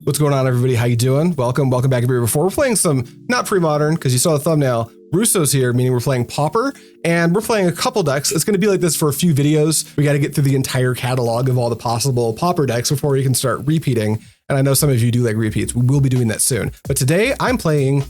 What's going on, everybody? How you doing? Welcome back to Beer Before. We're playing some, not pre-modern, because you saw the thumbnail. Russo's here, meaning we're playing Pauper, and we're playing a couple decks. It's going to be like this for a few videos. We got to get through the entire catalog of all the possible Pauper decks before we can start repeating. And I know some of you do like repeats. We will be doing that soon. But today I'm playing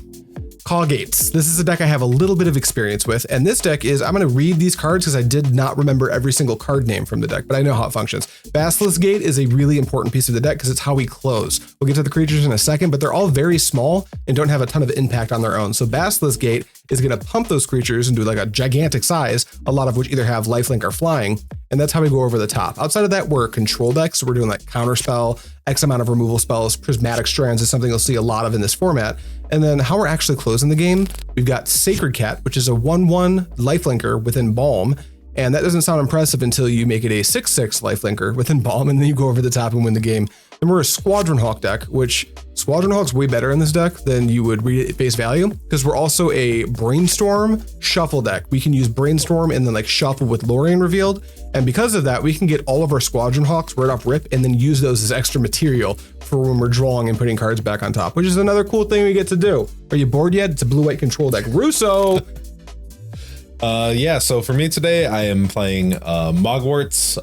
Caw Gates. This is a deck I have a little bit of experience with, and this deck is, I'm going to read these cards because I did not remember every single card name from the deck, but I know how it functions. Basilisk Gate is a really important piece of the deck because it's how we close. We'll get to the creatures in a second, but they're all very small and don't have a ton of impact on their own. So Basilisk Gate is going to pump those creatures into like a gigantic size, a lot of which either have lifelink or flying, and that's how we go over the top. Outside of that, we're a control deck, so we're doing like Counterspell, X amount of removal spells. Prismatic Strands is something you'll see a lot of in this format. And then how we're actually closing the game, we've got Sacred Cat, which is a 1/1 lifelinker with Embalm, and that doesn't sound impressive until you make it a 6/6 lifelinker with Embalm, and then you go over the top and win the game. Then we're a Squadron Hawk deck, which Squadron Hawk's way better in this deck than you would read it at face value, because we're also a Brainstorm shuffle deck. We can use Brainstorm and then like shuffle with Lórien Revealed, and because of that, we can get all of our Squadron Hawks right off rip and then use those as extra material for when we're drawing and putting cards back on top, which is another cool thing we get to do. Are you bored yet? It's a blue-white control deck. Russo! Yeah, so for me today, I am playing Moggwarts.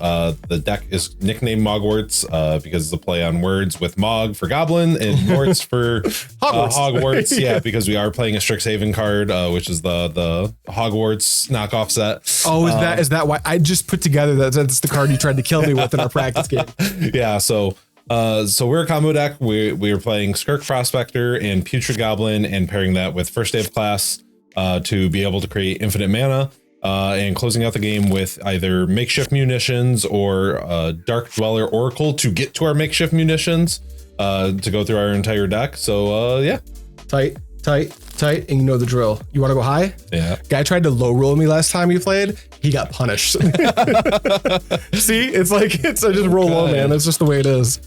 The deck is nicknamed Moggwarts because it's a play on words with Mog for Goblin and Warts for Hogwarts. Yeah, because we are playing a Strixhaven card, which is the Hogwarts knockoff set. Oh, is that why? I just put together that's the card you tried to kill me with in our practice game. Yeah, so we're a combo deck. We are playing Skirk Prospector and Putrid Goblin and pairing that with First Day of Class to be able to create infinite mana and closing out the game with either Makeshift Munitions or Dark Dweller Oracle to get to our Makeshift Munitions to go through our entire deck. So yeah. Tight, and you know the drill. You want to go high? Yeah. Guy tried to low roll me last time we played. He got punished. See, it's like, I just roll low, man. That's just the way it is.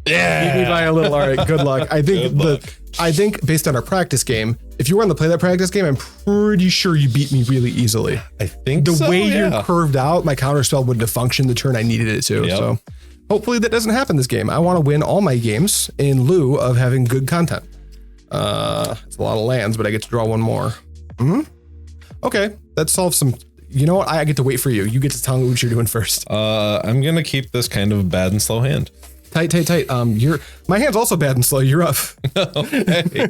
Yeah. Beat me by a little. All right, good luck. I think based on our practice game, if you wanted to play that practice game, I'm pretty sure you beat me really easily. I think the way you're curved out, my counterspell wouldn't have functioned the turn I needed it to. Yep. So hopefully that doesn't happen this game. I want to win all my games in lieu of having good content. It's a lot of lands, but I get to draw one more. Okay, that solves some. You know what? I get to wait for you. You get to tell me what you're doing first. I'm gonna keep this kind of bad and slow hand. Tight. My hand's also bad and slow. You're up. Okay.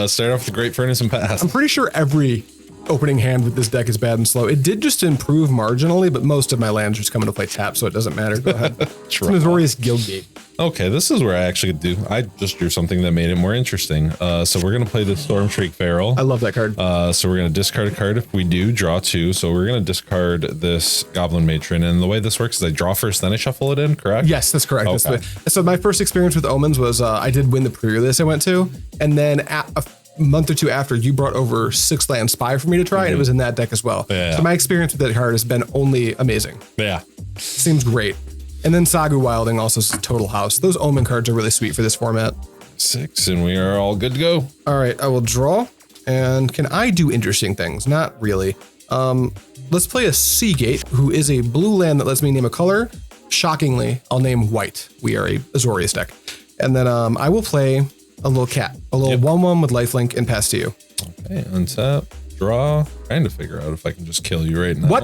Start off the Great Furnace and pass. I'm pretty sure every opening hand with this deck is bad and slow. It did just improve marginally, but most of my lands are just coming to play tap, so it doesn't matter. Go ahead. It's an Azorius Guildgate. Okay, this is where I actually I just drew something that made it more interesting. So we're gonna play the Stormshriek Feral. I love that card. So we're gonna discard a card if we do, draw two. So we're gonna discard this Goblin Matron, and the way this works is I draw first, then I shuffle it in, correct? Yes, that's correct. Okay. So my first experience with Omens was I did win the pre-release I went to, and then a month or two after, you brought over 6-land Spy for me to try, and it was in that deck as well. Yeah. So my experience with that card has been only amazing. Yeah. Seems great. And then Sagu Wilding also is a total house. Those Omen cards are really sweet for this format. 6, and we are all good to go. All right, I will draw. And can I do interesting things? Not really. Let's play a Sea Gate, who is a blue land that lets me name a color. Shockingly, I'll name white. We are a Azorius deck. And then I will play a little cat, a little 1/1 with lifelink and pass to you. Okay, untap, draw. Trying to figure out if I can just kill you right now. What?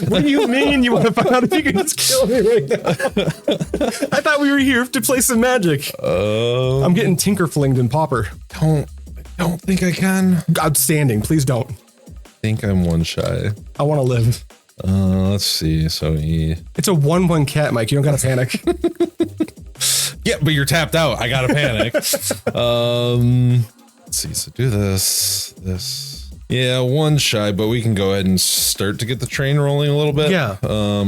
What do you mean you want to find out if you can just kill me right now? I thought we were here to play some magic. I'm getting Tinkerflinged in Pauper. I don't think I can. Outstanding. Please don't. I think I'm one shy. I want to live. Let's see. So it's a 1/1 cat, Mike. You don't gotta panic. Yeah, but you're tapped out. I gotta panic. Let's see. So do this. Yeah, one shy, but we can go ahead and start to get the train rolling a little bit. Yeah.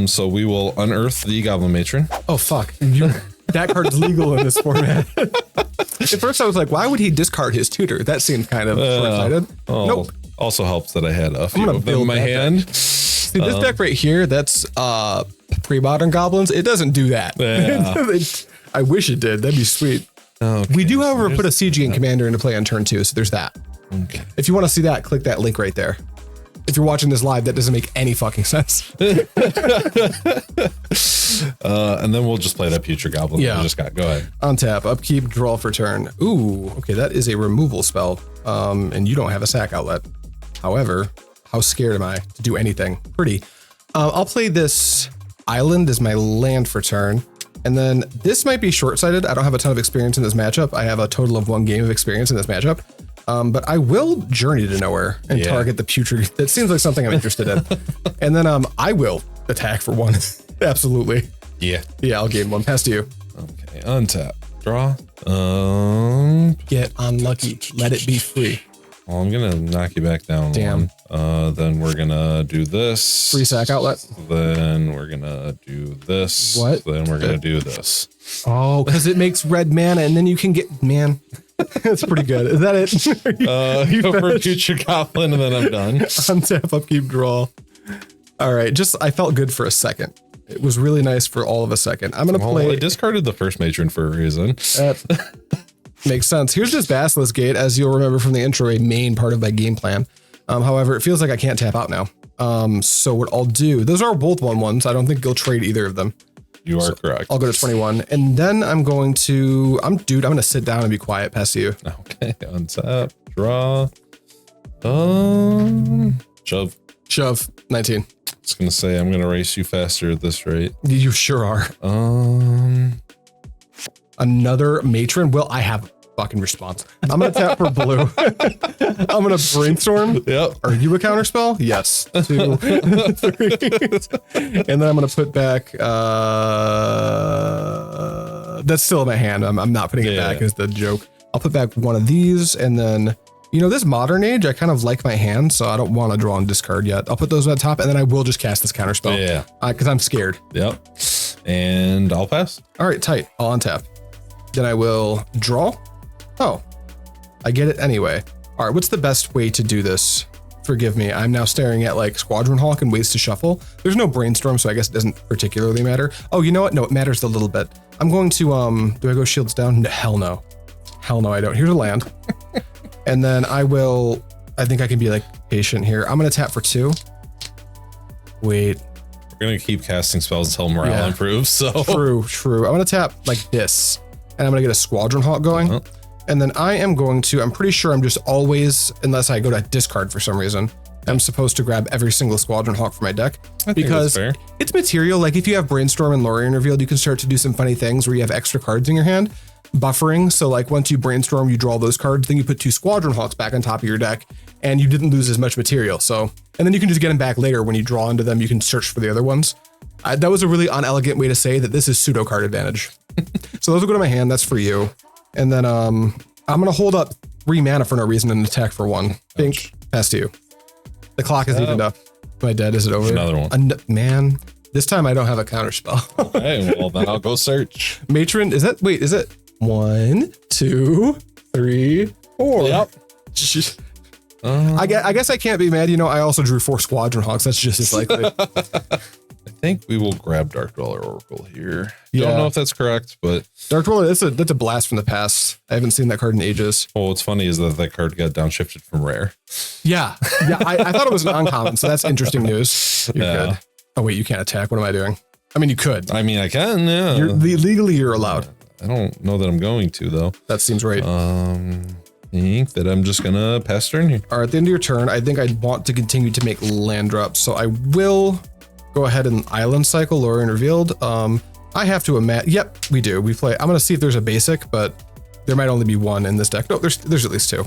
So we will unearth the Goblin Matron. Oh fuck. That card is legal in this format. At first I was like, why would he discard his tutor? That seemed kind of short-sighted. Nope. Also helps that I had a few of them in my hand. See, this deck right here, that's pre-modern goblins. It doesn't do that. Yeah. I wish it did. That'd be sweet. Okay, we do, however, put a Siege Game commander into play on turn 2, so there's that. Okay. If you want to see that, click that link right there. If you're watching this live, that doesn't make any fucking sense. And then we'll just play that Putrid Goblin that we just got. Go ahead. Untap, upkeep, draw for turn. Ooh, okay, that is a removal spell. And you don't have a sack outlet. However, how scared am I to do anything? Pretty. I'll play this island as my land for turn. And then this might be short-sighted. I don't have a ton of experience in this matchup. I have a total of 1 game of experience in this matchup. But I will Journey to Nowhere and target the Putrid. That seems like something I'm interested in. And then I will attack for 1. Absolutely. Yeah. Yeah, I'll gain 1. Pass to you. Okay, untap. Draw. Get unlucky. Let it be free. Well, I'm gonna knock you back down. Damn. 1. Then we're gonna do this. Free sack outlet. Then we're gonna do this. What? Then we're gonna do this. Oh, because it makes red mana, and then you can get That's pretty good. Is that it? You go for Putrid Goblin, and then I'm done. Untap, upkeep, draw. All right, I felt good for a second. It was really nice for all of a second. I'm gonna play. I discarded the first matron for a reason. Makes sense. Here's just Basilisk Gate, as you'll remember from the intro, a main part of my game plan. However, it feels like I can't tap out now. So what I'll do, those are both 1/1s. I don't think you'll trade either of them. You are correct. I'll go to 21, and then I'm going to, I'm gonna sit down and be quiet. Pass to you. Okay, untap, draw, shove. 19. I was gonna say I'm gonna race you faster at this rate. You sure are. Another matron. Well, I have fucking response. I'm gonna tap for blue. I'm gonna brainstorm. Yep. Are you a counterspell? Yes. 2, 3. And then I'm gonna put back. That's still in my hand. I'm not putting it back as the joke. I'll put back 1 of these, and then this modern age, I kind of like my hand, so I don't want to draw and discard yet. I'll put those on top, and then I will just cast this counterspell. Yeah. Because I'm scared. Yep. And I'll pass. All right, tight. I'll untap. Then I will draw. Oh, I get it anyway. All right, what's the best way to do this? Forgive me. I'm now staring at like Squadron Hawk and ways to shuffle. There's no brainstorm, so I guess it doesn't particularly matter. Oh, you know what? No, it matters a little bit. I'm going to, do I go shields down? No, hell no. Hell no, I don't. Here's a land. And then I think I can be like patient here. I'm going to tap for 2. Wait. We're going to keep casting spells until morale improves. So True. I'm going to tap like this, and I'm going to get a Squadron Hawk going. And then I'm pretty sure I'm just always, unless I go to discard for some reason, I'm supposed to grab every single Squadron Hawk for my deck because it's material. Like if you have Brainstorm and Lórien Revealed, you can start to do some funny things where you have extra cards in your hand. Buffering. So like once you Brainstorm, you draw those cards, then you put 2 Squadron Hawks back on top of your deck, and you didn't lose as much material. So, and then you can just get them back later when you draw into them. You can search for the other ones. That was a really unelegant way to say that this is pseudo card advantage. So those will go to my hand. That's for you. And then I'm gonna hold up 3 mana for no reason and attack for 1. Think. Pass to you. The clock is evened up. Am I dead? Is it over? Another one. Man, this time I don't have a counterspell. Okay, well then I'll go search. Matron, is it 1, 2, 3, 4? Yep. I guess I can't be mad. I also drew 4 Squadron Hawks. That's just as likely. I think we will grab Dark Dweller Oracle here. Don't know if that's correct, but Dark Dweller, that's a blast from the past. I haven't seen that card in ages. Well, what's funny is that card got downshifted from rare. Yeah. I thought it was an uncommon, so that's interesting news. You're good. Oh wait, you can't attack. What am I doing? I mean, you could. I mean, I can. Yeah. Legally, you're allowed. I don't know that I'm going to though. That seems right. I think that I'm just gonna pass turn here. All right, at the end of your turn, I think I'd want to continue to make land drops, so I will go ahead and island cycle Lórien Revealed. I have to imagine. Yep, we do. We play. I'm gonna see if there's a basic, but there might only be 1 in this deck. No, there's at least 2.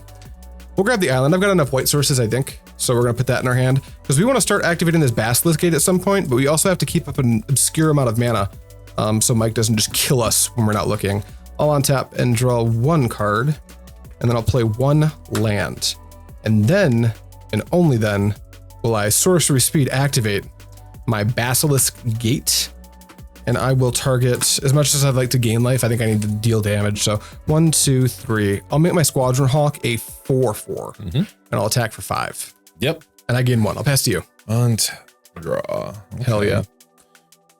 We'll grab the island. I've got enough white sources, I think, so we're gonna put that in our hand because we want to start activating this Basilisk Gate at some point, but we also have to keep up an obscure amount of mana, so Mike doesn't just kill us when we're not looking. I'll untap and draw 1 card, and then I'll play 1 land, and then and only then will I sorcery speed activate my Basilisk Gate, and I will target, as much as I'd like to gain life, I think I need to deal damage. So 1, 2, 3. I'll make my Squadron Hawk a 4/4, and I'll attack for 5. Yep. And I gain 1. I'll pass to you. Draw. Okay. Hell yeah.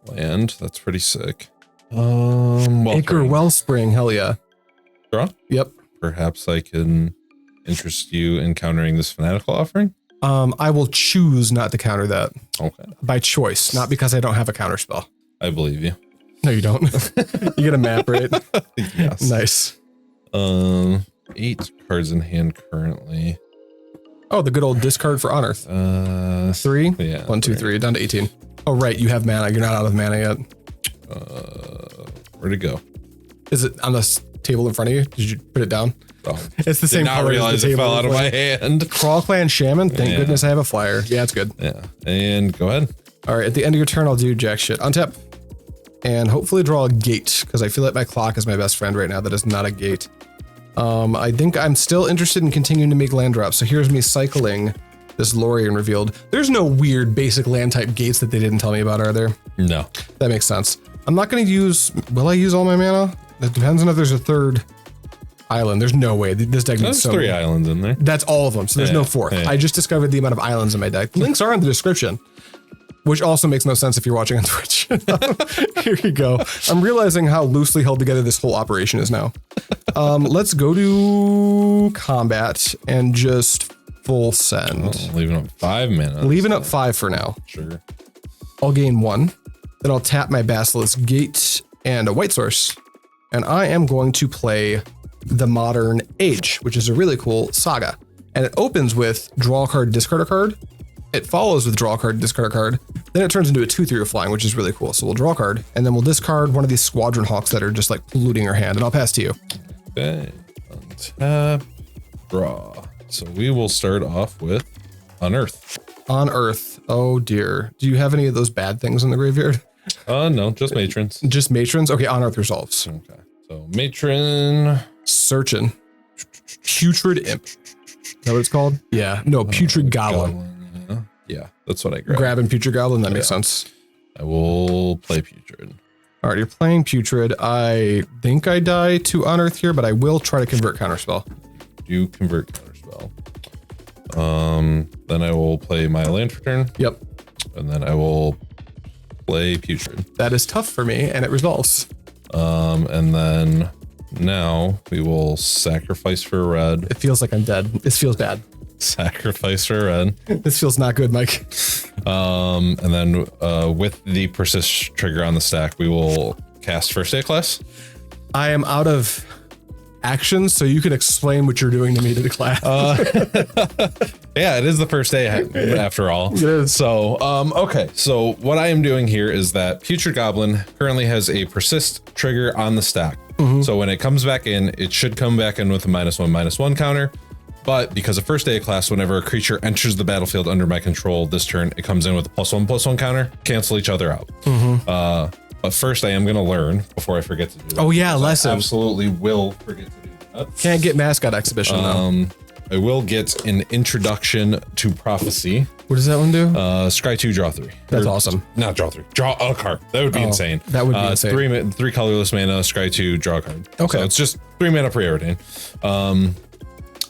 Land. That's pretty sick. Ichor Wellspring. Hell yeah. Draw. Yep. Perhaps I can interest you in countering this Fanatical Offering. I will choose not to counter that. Okay. By choice, not because I don't have a counterspell. I believe you. No, you don't. You get a map, right? Yes. Nice. 8 cards in hand currently. Oh, the good old discard for Unearth. 3? Yeah. 1, 2, 3, down to 18. Oh, right. You have mana. You're not out of mana yet. Where'd it go? Is it on the table in front of you? Did you put it down? Oh, It's the same did not color realize as the it table. fell out of my hand. Krark-Clan Shaman. Thank Yeah. goodness I have a flyer. Yeah, it's good. Yeah. And go ahead. All right. At the end of your turn, I'll do jack shit. Untap. And hopefully draw a gate, because I feel like my clock is my best friend right now. That is not a gate. I think I'm still interested in continuing to make land drops. So here's me cycling this Lórien Revealed. There's no weird basic land type gates that they didn't tell me about, are there? No. That makes sense. I'm not going to use... Will I use all my mana? That depends on if there's a third island. There's no way. This deck needs There's so 3 many. islands in there. That's all of them. So there's no Yeah, fourth. yeah. I just discovered the amount of islands in my deck. Links are in the description, which also makes no sense if you're watching on Twitch. Here you go. I'm realizing how loosely held together this whole operation is now. Let's go to combat and just full send. Oh, leaving up 5 mana. Leaving up 5 for now. Sure. I'll gain 1. Then I'll tap my Basilisk Gate and a white source. And I am going to play the Modern Age, which is a really cool saga. And it opens with draw a card, discard a card. It follows with draw a card, discard a card. Then it turns into a 2/3 flying, which is really cool. So we'll draw a card, and then we'll discard one of these Squadron Hawks that are just like polluting our hand, and I'll pass to you. Okay. Untap. Draw. So we will start off with Unearth. On Earth. Oh dear. Do you have any of those bad things in the graveyard? No, just matrons. Just matrons? Okay, on Earth resolves. Okay. So matron. Searching. Putrid Imp. Is that what it's called? Yeah. No, Putrid Goblin. Yeah, that's what I grabbed. Grabbing Putrid Goblin, that makes sense. I will play Putrid. All right, you're playing Putrid. I think I die to Unearth here, but I will try to convert Counterspell. You convert Counterspell. Then I will play my land for turn. Yep. And then I will play Putrid. That is tough for me, and it resolves. And then now we will sacrifice for red. It feels like I'm dead. This feels bad. Sacrifice for red. This feels not good, Mike. And then with the persist trigger on the stack, we will cast first day class. I am out of actions, so you can explain what you're doing to me to the class. Yeah, it is the first day after all. It is. So, okay. So what I am doing here is that Putrid Goblin currently has a persist trigger on the stack. So when it comes back in, it should come back in with a -1/-1 counter. But because of first day of class, whenever a creature enters the battlefield under my control this turn, it comes in with a +1/+1 counter, cancel each other out. But first I am going to learn before I forget to do that. Oh yeah, lesson. I absolutely will forget to do that. Can't get mascot exhibition though. I will get an introduction to prophecy. What does that one do? Scry 2, draw 3. That's awesome. Not draw 3. Draw a card. That would be insane. That would be insane. Three colorless mana, scry 2, draw a card. Okay. So it's just 3 mana preordain.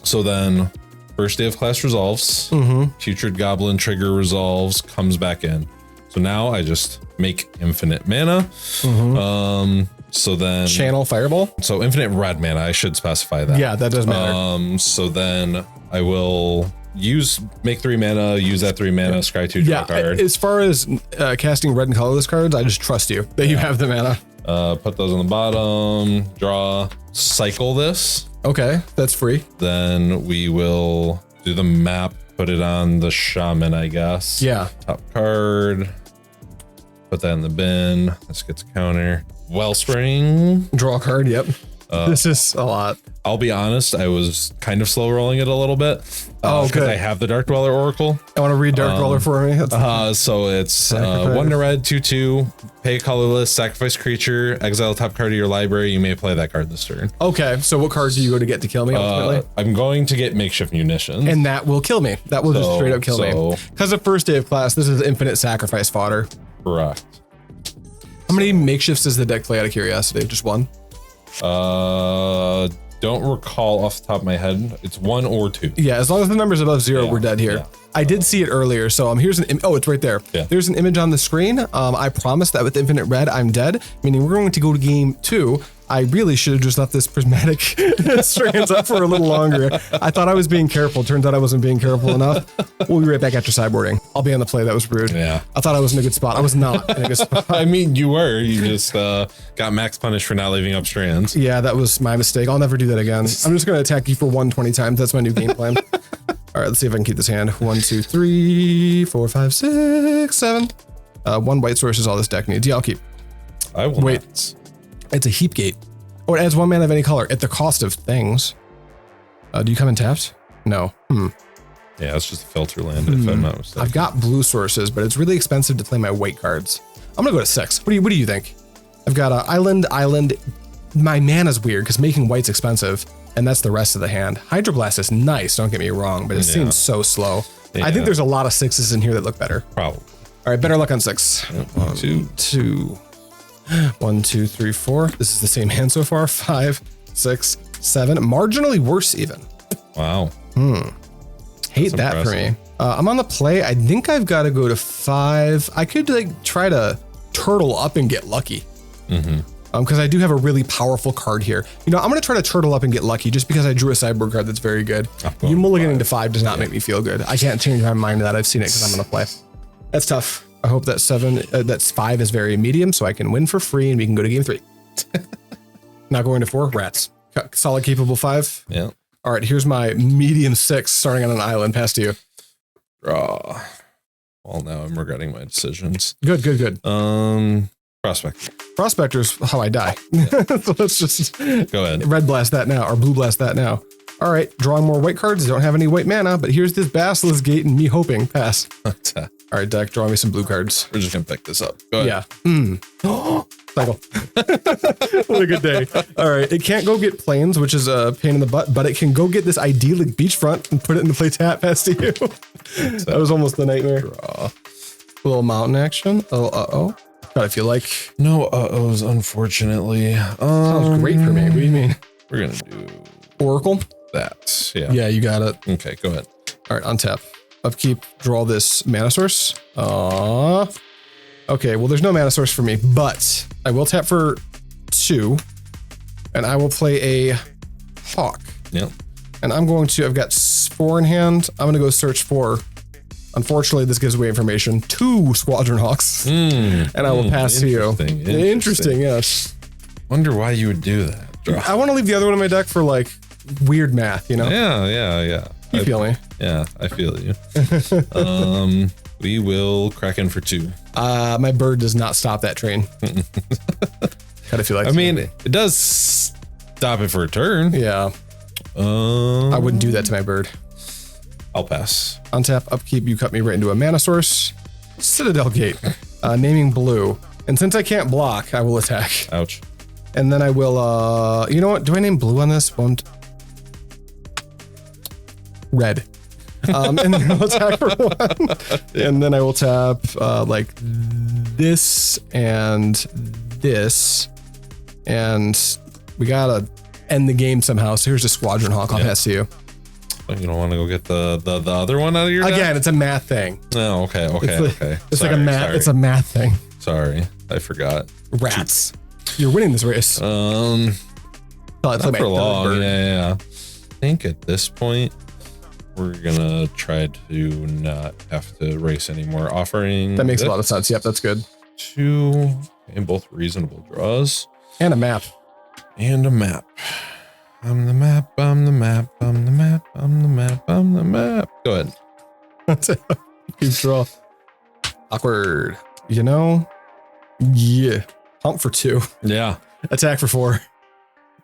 So then first day of class resolves. Putrid Goblin trigger resolves, comes back in. So now I just make infinite mana. So then Channel Fireball? so infinite red mana, I should specify that. Yeah, that does matter. So then I will make 3 mana, use that 3 mana, scry 2, draw Yeah, a card. as far as casting red and colorless cards, I just trust you that you have the mana. Put those on the bottom, draw, cycle this. Okay, that's free. Then we will do the map, put it on the shaman, I guess. Yeah. Top card. Put that in the bin. This gets a counter. Wellspring. Draw a card, yep. This is a lot. I'll be honest, I was kind of slow rolling it a little bit. Oh, good. I have the Dark Dweller Oracle. I want to read Dark Dweller for me. So it's 1 to red, 2/2, pay colorless, sacrifice creature, exile top card of your library. You may play that card this turn. Okay, so what cards do you go to get to kill me ultimately? I'm going to get Makeshift Munitions. And that will kill me. That will just straight up kill me. Because of first day of class, this is infinite sacrifice fodder. Correct. How many makeshifts does the deck play out of curiosity? Just one? Don't recall off the top of my head. It's 1 or 2. Yeah, as long as the number's above 0, Yeah, we're dead here. yeah. I did see it earlier, so here's an oh, it's right there. Yeah. There's an image on the screen. I promise that with infinite red, I'm dead, meaning we're going to go to game 2. I really should have just left this Prismatic Strands up for a little longer. I thought I was being careful. Turns out I wasn't being careful enough. We'll be right back after sideboarding. I'll be on the play. That was rude. Yeah. I thought I was in a good spot. I was not in a good spot. I mean, you were. You just got max punished for not leaving up strands. Yeah, that was my mistake. I'll never do that again. I'm just going to attack you for 120 times. That's my new game plan. All right, let's see if I can keep this hand. 1, 2, 3, 4, 5, 6, 7. One white source is all this deck needs. Yeah, I'll keep. I will. Wait. Not. It's a Heap Gate. Oh, it adds 1 mana of any color at the cost of things. Do you come in tapped? No. Yeah, it's just a filter land if I'm not mistaken. I've got blue sources, but it's really expensive to play my white cards. I'm gonna go to 6. What do you think? I've got island. My mana's weird because making white's expensive, and that's the rest of the hand. Hydroblast is nice, don't get me wrong, but it seems so slow. Yeah. I think there's a lot of 6s in here that look better. Probably. All right, better luck on 6. 1, 2. 1, 2, 3, 4. This is the same hand so far. 5, 6, 7. Marginally worse even. Wow. Hate That's that impressive. for me. I'm on the play. I think I've got to go to 5. I could try to turtle up and get lucky. Because I do have a really powerful card here. I'm going to try to turtle up and get lucky just because I drew a sideboard card that's very good. You mulliganing to 5 does not make me feel good. I can't change my mind to that. I've seen it because I'm going to play. That's tough. I hope that 5 is very medium so I can win for free and we can go to game 3. Not going to 4. Rats. Solid capable 5. Yeah. All right, here's my medium 6 starting on an island. Pass to you. Draw. Well, now I'm regretting my decisions. Good. Prospector. Prospector's how I die. So let's just Go ahead. red blast that now or blue blast that now. All right, drawing more white cards. I don't have any white mana, but here's this Basilisk Gate and me hoping. Pass. All right, deck, draw me some blue cards. We're just going to pick this up. Go ahead. Yeah. Cycle. What a good day. All right, it can't go get planes, which is a pain in the butt, but it can go get this idyllic beachfront and put it into play tap. Pass to you. That was almost the nightmare. Draw. A little mountain action. A little uh-oh. God, I feel like. No uh-ohs, unfortunately. Sounds great for me. What do you mean? We're going to do Oracle? that. Yeah. Yeah, you got it. Okay, go ahead. All right, untap. Upkeep, draw this mana source. Okay, well, there's no mana source for me, but I will tap for 2, and I will play a Hawk. Yep. And I'm going to, I've got 4 in hand. I'm going to go search for, unfortunately, this gives away information, 2 Squadron Hawks. And I will pass to you. Interesting, yes. Wonder why you would do that. Draw. I want to leave the other one in my deck for like weird math, you know? Yeah. You feel me? Yeah, I feel you. We will crack in for 2. My bird does not stop that train. Kind of feel like. I mean, it does stop it for a turn. Yeah. I wouldn't do that to my bird. I'll pass. Untap, upkeep, you cut me right into a mana source. Citadel Gate, naming blue. And since I can't block, I will attack. Ouch. And then I will, you know what? Do I name blue on this? Red. And then I'll attack for 1. And then I will tap like this and this. And we gotta end the game somehow. So here's a Squadron Hawk. I'll pass to you. You don't want to go get the other one out of your deck? Again, it's a math thing. Oh, okay. It's like a math. It's a math thing. Sorry, I forgot. Rats. You're winning this race. Not for long. Yeah. I think at this point we're gonna try to not have to race anymore. Offering. That makes a lot of sense. Yep, that's good. 2 and both reasonable draws. And a map. And a map. I'm the map. I'm the map. I'm the map. I'm the map. I'm the map. Go ahead. Keep draw. Awkward. You know? Yeah. Hump for 2. Yeah. Attack for 4.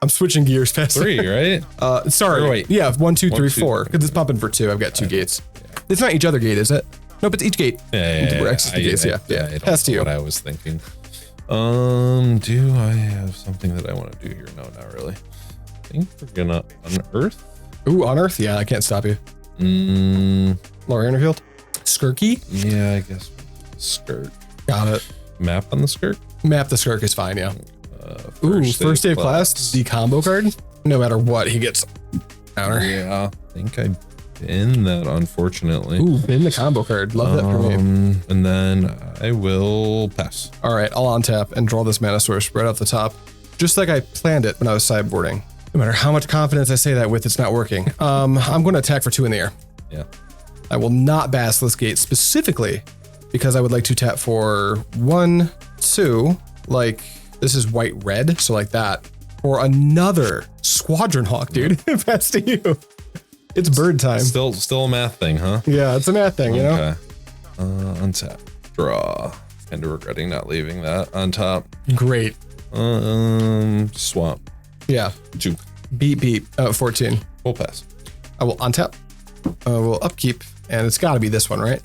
I'm switching gears past 3, right? Sorry. Or wait. Yeah, 1, 2, 3, 4. Because it's pumping for 2. I've got 2 gates. Yeah. It's not each other gate, is it? Nope, it's each gate. Yeah. We're exiting gates. Yeah. Pass to you. What I was thinking. Do I have something that I want to do here? No, not really. I think we're gonna unearth. Ooh, unearth? Yeah, I can't stop you. Lórien Revealed? Skirky? Yeah, I guess. Skirk. Got it. Map on the Skirk? Map the Skirk is fine, yeah. First day of class, the combo card. No matter what, he gets counter. Yeah, I think I bin that, unfortunately. Ooh, bin the combo card. Love that for me. And then I will pass. All right, I'll untap and draw this mana source right off the top. just like I planned it when I was sideboarding. No matter how much confidence I say that with, it's not working. I'm going to attack for 2 in the air. Yeah. I will not Basilisk Gate specifically because I would like to tap for 1, 2, like this is white red, so like that, for another Squadron Hawk, dude. Pass to you. It's bird time. Still a math thing, huh? Yeah, it's a math thing, you know? Okay. Untap. Draw. Kind of regretting not leaving that on top. Great. Swamp. Yeah. Juke. Beep. 14. We'll pass. I will untap. We'll upkeep, and it's got to be this one, right?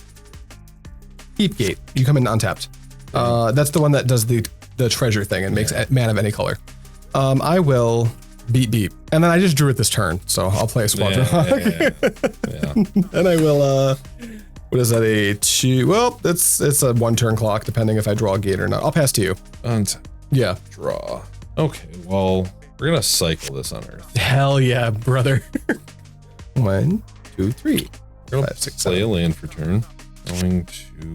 Heap Gate. You come in untapped. That's the one that does the treasure thing and makes mana of any color. I will beep. And then I just drew it this turn, so I'll play a Squadron Hawk. Yeah. And I will, what is that, a 2? Well, it's a 1-turn clock, depending if I draw a gate or not. I'll pass to you. Untap. Yeah. Draw. Okay, well, we're going to cycle this on Earth. Hell yeah, brother. 1, 2, 3. We're 5, 6, play 7. a land for turn. Going to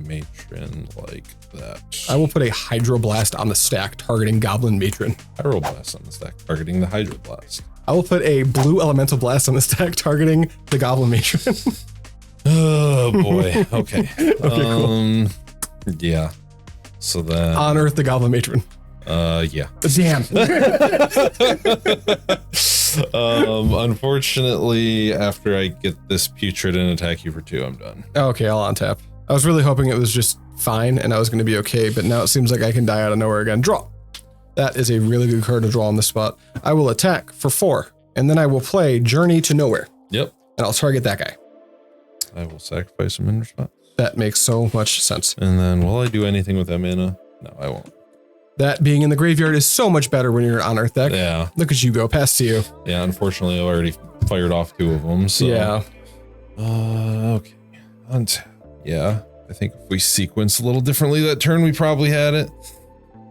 Matron like that. I will put a Hydroblast on the stack targeting Goblin Matron. Hydroblast on the stack, targeting the Hydroblast. I will put a blue Elemental Blast on the stack targeting the Goblin Matron. Oh boy. Okay. Cool. Yeah. So then On Earth the Goblin Matron. Yeah. Damn. Unfortunately, after I get this Putrid and attack you for 2, I'm done. Okay, I'll untap. I was really hoping it was just fine and I was going to be okay, but now it seems like I can die out of nowhere again. Draw. That is a really good card to draw on the spot. I will attack for 4, and then I will play Journey to Nowhere. Yep. And I'll target that guy. I will sacrifice him in response. That makes so much sense. And then will I do anything with that mana? No, I won't. That being in the graveyard is so much better when you're on Earth deck. Yeah. Look at you go. Pass to you. Yeah, unfortunately, I already fired off 2 of them. So. Yeah. Okay. Yeah. I think if we sequence a little differently that turn, we probably had it.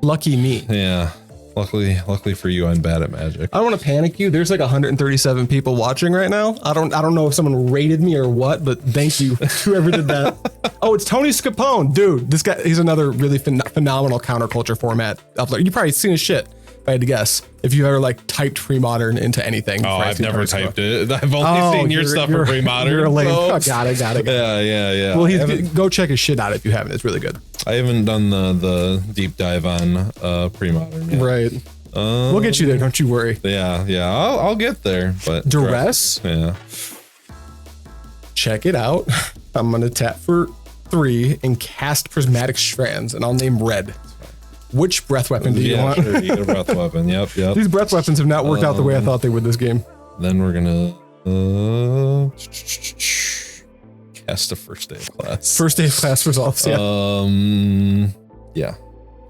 Lucky me. Yeah. Luckily for you, I'm bad at Magic. I don't want to panic you. There's like 137 people watching right now. I don't know if someone rated me or what, but thank you whoever did that. Oh, it's Tony Scapone, dude. This guy, he's another really phenomenal counterculture format uploader. You've probably seen his shit, if I had to guess. If you've ever like typed pre-modern into anything. Oh, I've never typed it. I've only seen your stuff for pre-modern. You're a lame. So. Oh, got it. Yeah. Well, go check his shit out if you haven't. It's really good. I haven't done the deep dive on pre-modern yet. Right. We'll get you there. Don't you worry. Yeah. I'll get there. But Duress. Yeah. Check it out. I'm gonna tap for 3 and cast Prismatic Strands, and I'll name red. Which breath weapon do you want? Sure, you get a breath weapon. Yep. These breath weapons have not worked out the way I thought they would this game. Then we're gonna cast a first day of class. First day of class results. Yeah. Yeah.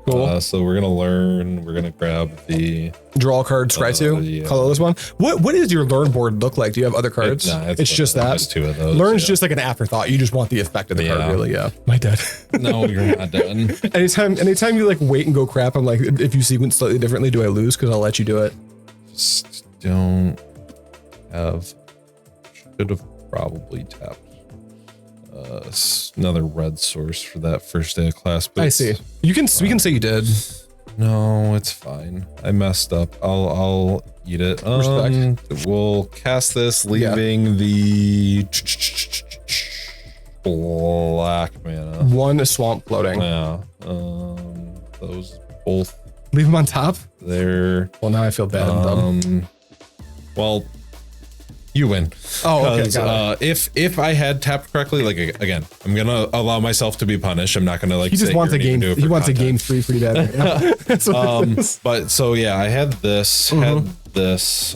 Cool. So we're gonna learn. We're gonna grab the Draw a card, scry 2, yeah. colorless one. What does your learn board look like? Do you have other cards? It's just that. Just 2 of those. Learn's just like an afterthought. You just want the effect of the card, really. Yeah. My dad. No, you're not done. Anytime you like wait and go crap, I'm like, if you sequence slightly differently, do I lose? Because I'll let you do it. Just don't have. Should have probably tapped another red source for that first day of class. But I see. We can say you did. No, it's fine. I messed up. I'll eat it. We'll cast this, leaving the black mana. 1 swamp floating. Yeah. Those both. Leave them on top. They're. Well, now I feel bad. I'm dumb. Well. You win. Oh, okay. Got it. If I had tapped correctly, like again, I'm gonna allow myself to be punished. I'm not gonna like. He just wants a game. He wants a game 3 pretty bad. Yeah. But so yeah, I had this.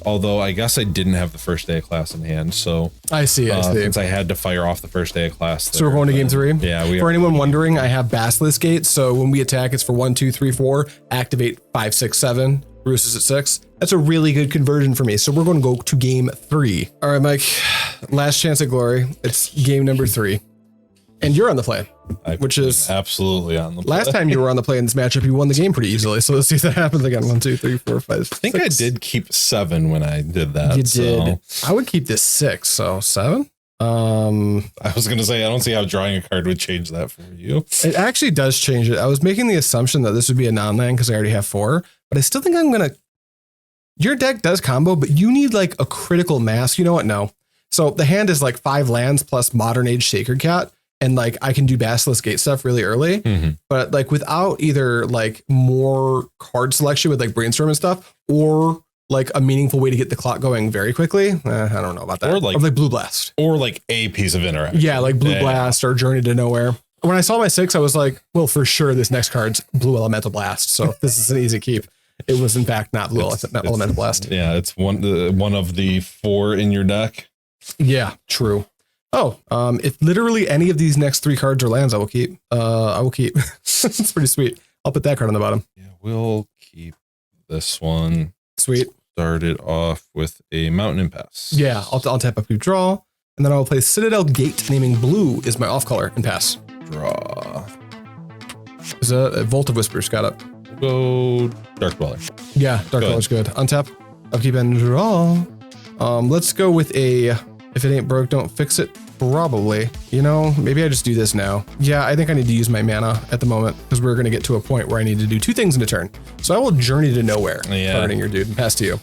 Although I guess I didn't have the first day of class in hand. So I see. Since I had to fire off the first day of class. So we're going to game 3. Yeah. For anyone wondering, I have Basilisk Gate. So when we attack, it's for 1, 2, 3, 4. Activate 5, 6, 7. Bruce is at 6. That's a really good conversion for me. So we're going to go to game 3. All right, Mike. Last chance at glory. It's game number 3. And you're on the play, which is absolutely on the play. Last time you were on the play in this matchup, you won the game pretty easily. So let's see if that happens again. 1, 2, 3, 4, 5, 6. I think I did keep 7 when I did that. You did. I would keep this 6. So 7. I was going to say, I don't see how drawing a card would change that for you. It actually does change it. I was making the assumption that this would be a non-land because I already have 4. but I still think I'm going to, your deck does combo, but you need like a critical mass. You know what? No. So the hand is like 5 lands plus Modern Age Sacred Cat. And like, I can do Basilisk Gate stuff really early, but like without either like more card selection with like Brainstorm and stuff, or like a meaningful way to get the clock going very quickly. I don't know about that. Or like Blue Blast. Or like a piece of interaction. Yeah, like Blue Blast or Journey to Nowhere. When I saw my 6, I was like, well, for sure this next card's Blue Elemental Blast. So this is an easy keep. It was in fact not Blue Elemental Blast. Yeah, it's one of the 4 in your deck. Yeah, true. Oh, if literally any of these next 3 cards are lands, I will keep. It's pretty sweet. I'll put that card on the bottom. Yeah, we'll keep this one. Sweet. Start it off with a Mountain Impasse. Yeah, I'll tap up, keep draw, and then I'll play Citadel Gate, naming blue is my off color, and pass. Draw. Is a Vault of Whispers, got it. We'll go Dark Dweller. Yeah, Dark Dweller's good. Untap, upkeep, and draw. Let's go with a, if it ain't broke, don't fix it. Probably. You know, maybe I just do this now. Yeah, I think I need to use my mana at the moment because we're going to get to a point where I need to do 2 things in a turn. So I will Journey to Nowhere, targeting your dude, and pass to you.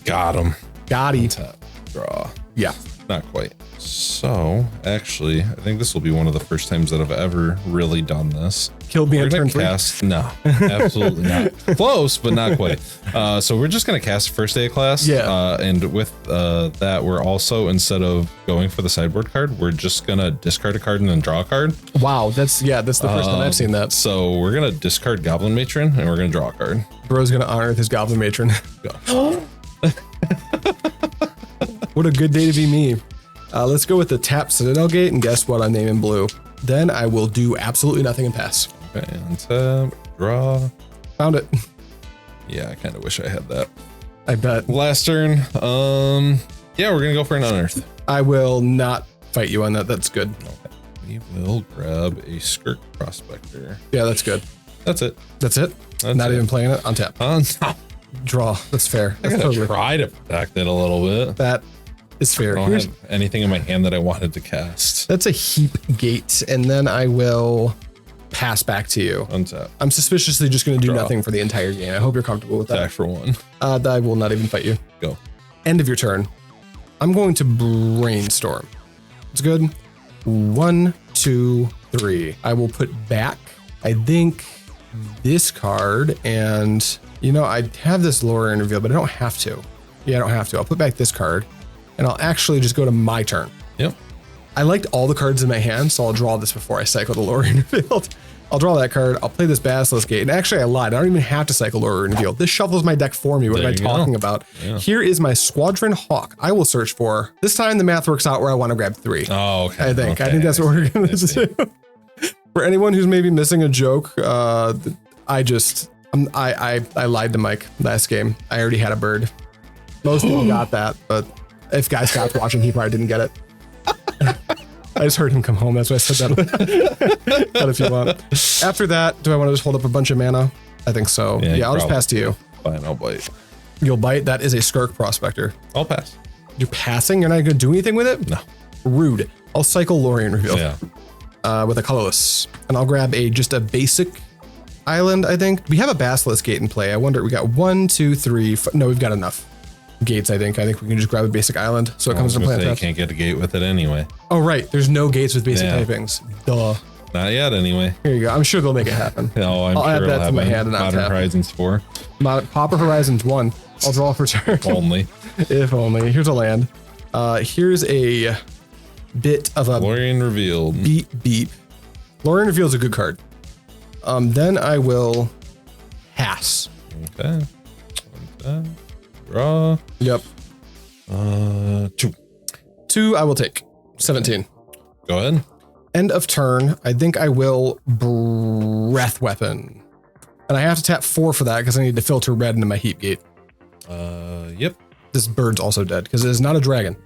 Got him. Got him. Tap, draw. Yeah. Not quite. So, actually, I think this will be one of the first times that I've ever really done this. Killed me on turn 3? No, absolutely not. Close, but not quite. So we're just going to cast first day of class. Yeah. And with that, we're also, instead of going for the sideboard card, we're just going to discard a card and then draw a card. Wow, that's the first time I've seen that. So we're going to discard Goblin Matron and we're going to draw a card. Bro's going to honor with his Goblin Matron. Go. What a good day to be me. Let's go with the tap Citadel Gate, and guess what? I'm naming blue. Then I will do absolutely nothing and pass. Okay, untap, draw. Found it. Yeah, I kind of wish I had that. I bet. Last turn. Yeah, we're gonna go for an Unearth. I will not fight you on that. That's good. Okay. We will grab a Skirk Prospector. Yeah, that's good. That's it. That's it. That's not it. even playing it. Untap. Draw. That's fair. I gotta try to protect it a little bit. That is fair. I don't have anything in my hand that I wanted to cast. That's a Heap Gate, and then I will pass back to you. Untap. I'm suspiciously just going to do nothing for the entire game. I hope you're comfortable with that. Attack for 1. I will not even fight you. Go. End of your turn. I'm going to Brainstorm. It's good. 1, 2, 3. I will put back, I think, this card, and you know, I have this Lórien Revealed, but I don't have to. Yeah, I don't have to. I'll put back this card, and I'll actually just go to my turn. Yep. I liked all the cards in my hand, so I'll draw this before I cycle the Lórien Revealed. I'll draw that card. I'll play this Basilisk Gate. And actually, I lied. I don't even have to cycle Lórien Revealed. This shuffles my deck for me. What am I talking about? Yeah. Here is my Squadron Hawk. I will search for. This time, the math works out where I want to grab 3. Oh, okay. I think that's what we're going to do. For anyone who's maybe missing a joke, I lied to Mike last game. I already had a bird. Most people got that, but if Guy Scott's watching, he probably didn't get it. I just heard him come home. That's why I said that. But if you want. After that, do I want to just hold up a bunch of mana? I think so. Yeah, I'll just pass to you. Fine, I'll bite. You'll bite? That is a Skirk Prospector. I'll pass. You're passing? You're not going to do anything with it? No. Rude. I'll cycle Lórien Revealed. Yeah. With a colorless. And I'll grab just a basic island, I think. We have a Basilisk Gate in play. I wonder, we got 1, 2, 3. No, we've got enough gates, I think. I think we can just grab a basic island. So it comes into play. You can't get a gate with it anyway. Oh, right. There's no gates with basic typings. Duh. Not yet, anyway. Here you go. I'm sure they'll make it happen. No, I'll add that to my hand and Modern Horizons 4. Pauper Horizons 1. I'll draw for turn. Only. If only. Here's a land. Here's a bit of a Lórien Revealed. Beep. Lórien Revealed is a good card. Then I will pass. Okay. Draw. Yep. 2 I will take. 17. Go ahead. End of turn. I think I will Breath Weapon. And I have to tap 4 for that because I need to filter red into my Heap Gate. Yep. This bird's also dead because it is not a dragon.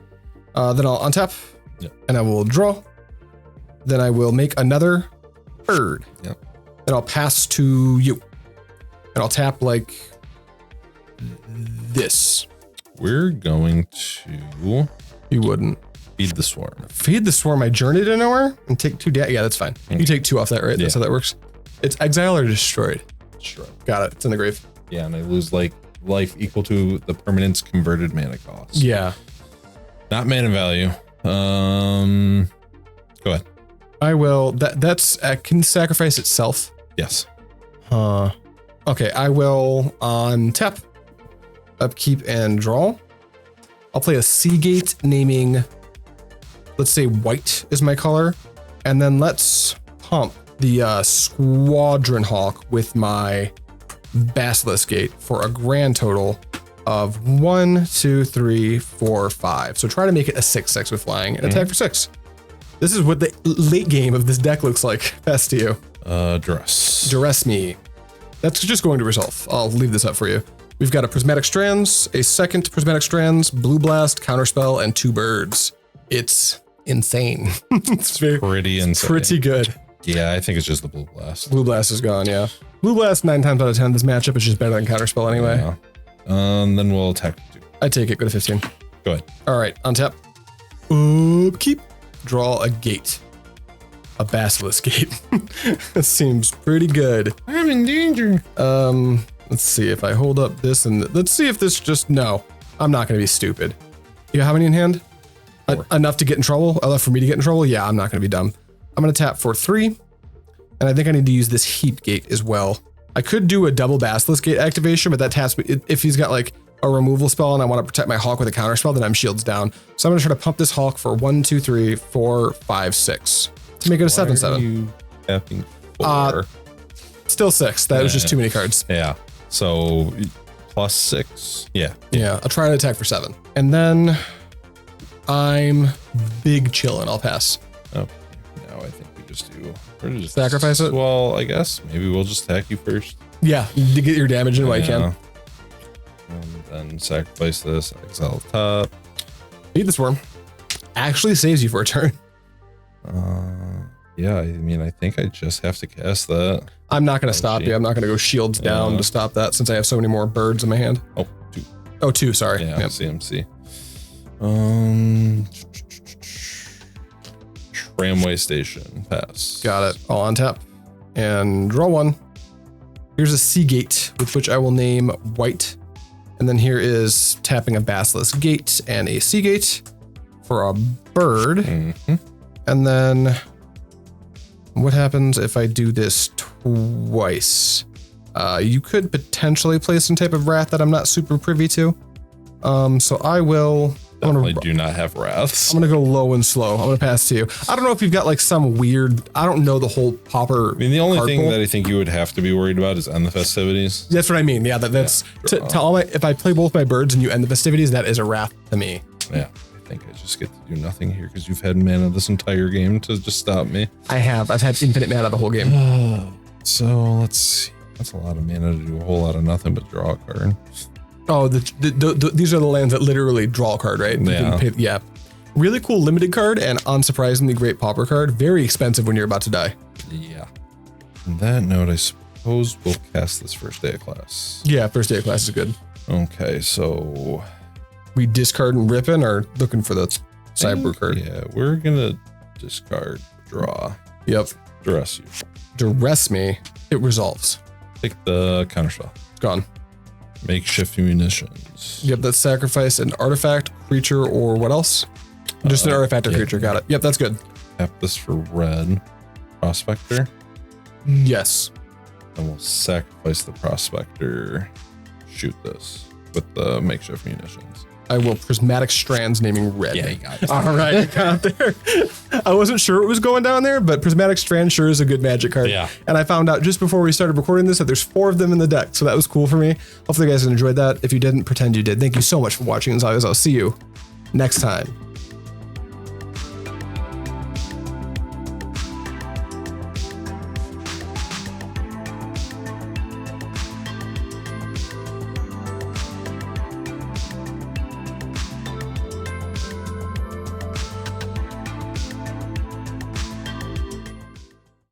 Then I'll untap. Yep. And I will draw. Then I will make another bird. Yep. Then I'll pass to you. And I'll tap like this. We're going to... You wouldn't. Feed the Swarm. Feed the Swarm. I Journey to Nowhere and take 2 Yeah, that's fine. Okay. You take 2 off that, right? That's how that works. It's exile or destroyed. Destroyed. Got it. It's in the grave. Yeah, and I lose like life equal to the permanent's converted mana cost. Yeah. Not mana value. Go ahead. I will. That's can sacrifice itself. Yes. Okay, I will on tap, upkeep, and draw. I'll play a Sea Gate naming, let's say white is my color, and then let's pump the Squadron Hawk with my Basilisk Gate for a grand total of 1, 2, 3, 4, 5. So try to make it a 6/6 with flying and attack for 6. This is what the late game of this deck looks like. Pass to you. Duress. Duress me. That's just going to resolve. I'll leave this up for you. We've got a Prismatic Strands, a second Prismatic Strands, Blue Blast, Counterspell, and 2 birds. It's insane. It's Pretty insane. pretty good. Yeah, I think it's just the Blue Blast. Blue Blast is gone, yeah. Blue Blast 9 times out of 10. This matchup is just better than Counterspell anyway. Yeah. Then we'll attack 2. I take it. Go to 15. Go ahead. All right, untap. Upkeep. Draw a gate. A Basilisk Gate. That seems pretty good. I'm in danger. Let's see if I hold up this and let's see if this just, no, I'm not going to be stupid. You have any in hand? Enough to get in trouble? Enough for me to get in trouble? Yeah, I'm not going to be dumb. I'm going to tap for 3. And I think I need to use this Heap Gate as well. I could do a double Basilisk Gate activation, but that taps me. If he's got like a removal spell and I want to protect my Hawk with a counter spell, then I'm shields down. So I'm going to try to pump this Hawk for 1, 2, 3, 4, 5, 6 to make it a 7/7. You tapping 4? Still 6. That was just too many cards. Yeah. So +6. Yeah. Yeah. I'll try to attack for 7. And then I'm big chillin'. I'll pass. Oh, now I think we just do. Or just Sacrifice it? Well, I guess maybe we'll just attack you first. Yeah. To get your damage in while you can. And then sacrifice this, exile top. Beat the Swarm. Actually saves you for a turn. Yeah, I mean, I think I just have to cast that. I'm not going to stop you. I'm not going to go shields down to stop that since I have so many more birds in my hand. Oh, 2. Oh, 2, sorry. Yeah, CMC. Tramway Station, pass. Got it. I'll untap and draw 1. Here's a Sea Gate with which I will name white. And then here is tapping a Basilisk Gate and a Sea Gate for a bird. And then what happens if I do this twice? You could potentially play some type of wrath that I'm not super privy to. So I will. Definitely do not have wraths. I'm gonna go low and slow. I'm gonna pass to you. I don't know if you've got like some weird. I don't know the whole Pauper. I mean, the only thing that I think you would have to be worried about is end the festivities. That's what I mean. Yeah, that's to all my. If I play both my birds and you end the festivities, that is a wrath to me. Yeah, I think I just get to do nothing here because you've had mana this entire game to just stop me. I have. I've had infinite mana the whole game. So let's see. That's a lot of mana to do a whole lot of nothing but draw a card. Oh, these are the lands that literally draw a card, right? Yeah. Really cool limited card and unsurprisingly great Pauper card. Very expensive when you're about to die. Yeah. On that note, I suppose we'll cast this first day of class. Yeah, first day of class is good. Okay, so we discard and rip in or looking for the sideboard card? Yeah, we're gonna discard, draw. Yep. Duress you. Duress me. It resolves. Take the counterspell. Gone. Makeshift munitions. Yep, that's sacrifice an artifact, creature, or what else? Just an artifact or creature. Got it. Yep, that's good. Tap this for red. Prospector. Yes. And we'll sacrifice the Prospector. Shoot this with the makeshift munitions. I will Prismatic Strands naming red. Yeah, you got it. All right, I got there. I wasn't sure it was going down there, but Prismatic Strands sure is a good magic card. Yeah. And I found out just before we started recording this that there's 4 of them in the deck, so that was cool for me. Hopefully you guys enjoyed that. If you didn't, pretend you did. Thank you so much for watching. As always, I'll see you next time.